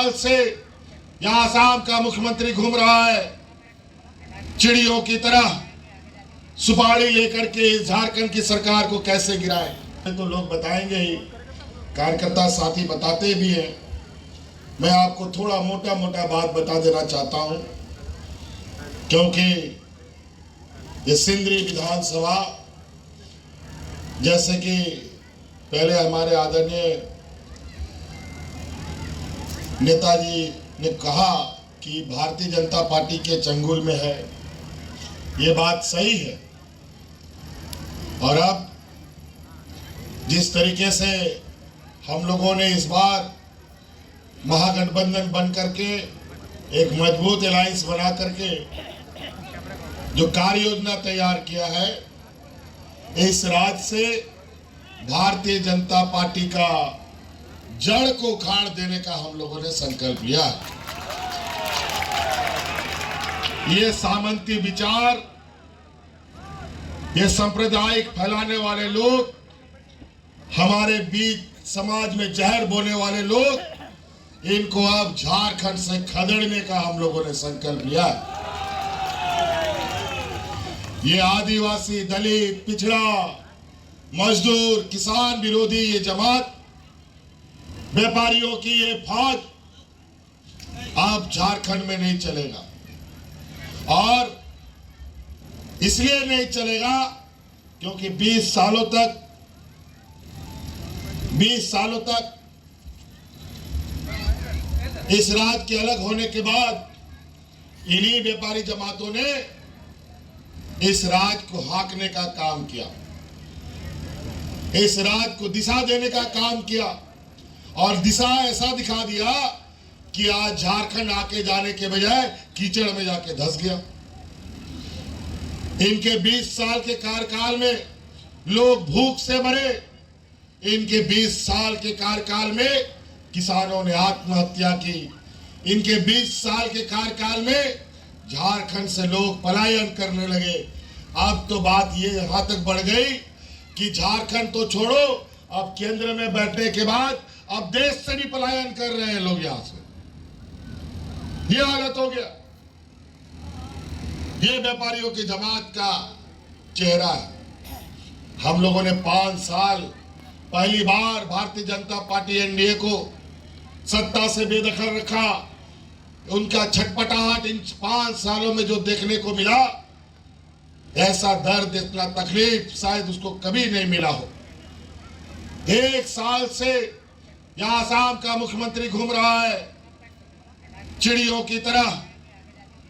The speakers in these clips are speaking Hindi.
साल से यहाँ आसाम का मुख्यमंत्री घूम रहा है, चिड़ियों की तरह सुपारी लेकर के झारखंड की सरकार को कैसे गिराए। तो लोग बताएंगे ही, कार्यकर्ता साथी बताते भी हैं। मैं आपको थोड़ा मोटा मोटा बात बता देना चाहता हूं, क्योंकि ये सिंदरी विधानसभा, जैसे कि पहले हमारे आदरणीय नेताजी ने कहा कि भारतीय जनता पार्टी के चंगुल में है, ये बात सही है। और अब जिस तरीके से हम लोगों ने इस बार महागठबंधन बन करके एक मजबूत अलायंस बना करके जो कार्य योजना तैयार किया है, इस राज्य से भारतीय जनता पार्टी का जड़ को उखाड़ देने का हम लोगों ने संकल्प लिया। ये सामंती विचार, ये सांप्रदायिक फैलाने वाले लोग, हमारे बीच समाज में जहर बोने वाले लोग, इनको अब झारखंड से खदेड़ने का हम लोगों ने संकल्प लिया। ये आदिवासी, दलित, पिछड़ा, मजदूर, किसान विरोधी ये जमात, व्यापारियों की ये फौज अब झारखंड में नहीं चलेगा। और इसलिए नहीं चलेगा क्योंकि 20 सालों तक इस राज्य के अलग होने के बाद इन्हीं व्यापारी जमातों ने इस राज्य को हाकने का काम किया, इस राज्य को दिशा देने का काम किया। और दिशा ऐसा दिखा दिया कि आज झारखंड आके जाने के बजाय कीचड़ में जाके धंस गया। इनके 20 साल के कार्यकाल में लोग भूख से मरे, इनके 20 साल के कार्यकाल में किसानों ने आत्महत्या की, इनके 20 साल के कार्यकाल में झारखंड से लोग पलायन करने लगे। अब तो बात ये यहां तक बढ़ गई कि झारखंड तो छोड़ो, अब केंद्र में बैठने के बाद अब देश से भी पलायन कर रहे हैं लोग यहां से। ये हालत हो गया। ये व्यापारियों की जमात का चेहरा है। हम लोगों ने 5 साल पहली बार भारतीय जनता पार्टी एनडीए को सत्ता से बेदखल रखा। उनका छटपटाहट इन 5 सालों में जो देखने को मिला, ऐसा दर्द, इतना तकलीफ शायद उसको कभी नहीं मिला हो। 1 साल से यहाँ आसाम का मुख्यमंत्री घूम रहा है, चिड़ियों की तरह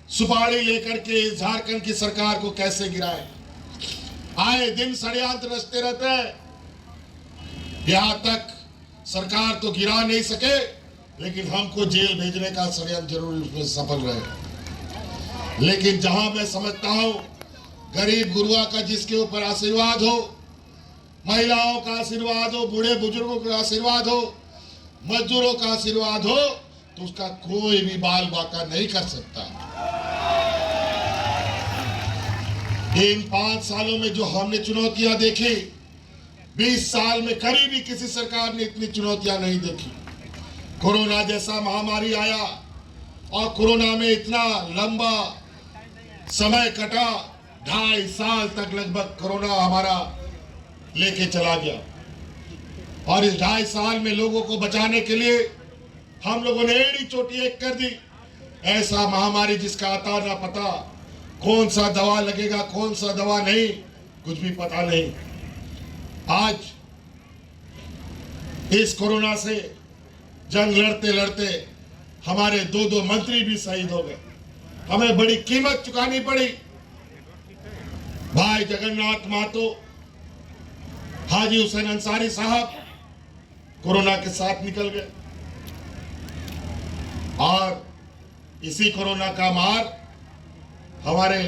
सुपारी लेकर के झारखंड की सरकार को कैसे गिराए। आए दिन षड्यंत्र रचते रहते हैं। यहां तक सरकार तो गिरा नहीं सके, लेकिन हमको जेल भेजने का षड्यंत्र जरूर उसमें सफल रहे। लेकिन जहां मैं समझता हूं गरीब गुरुआ का जिसके ऊपर आशीर्वाद हो, महिलाओं का आशीर्वाद हो, बूढ़े बुजुर्गों का आशीर्वाद हो, मजदूरों का आशीर्वाद हो, तो उसका कोई भी बाल बाका नहीं कर सकता। इन 5 सालों में जो हमने चुनौतियां देखी, 20 साल में कभी भी किसी सरकार ने इतनी चुनौतियां नहीं देखी। कोरोना जैसा महामारी आया और कोरोना में इतना लंबा समय कटा, 2.5 साल तक लगभग कोरोना हमारा लेके चला गया। और इस 2.5 साल में लोगों को बचाने के लिए हम लोगों ने एड़ी चोटी एक कर दी। ऐसा महामारी जिसका आता ना पता, कौन सा दवा लगेगा, कौन सा दवा नहीं, कुछ भी पता नहीं। आज इस कोरोना से जंग लड़ते लड़ते हमारे 2 मंत्री भी शहीद हो गए। हमें बड़ी कीमत चुकानी पड़ी। भाई जगन्नाथ महतो, हाजी हुसैन अंसारी साहब कोरोना के साथ निकल गए। और इसी कोरोना का मार हमारे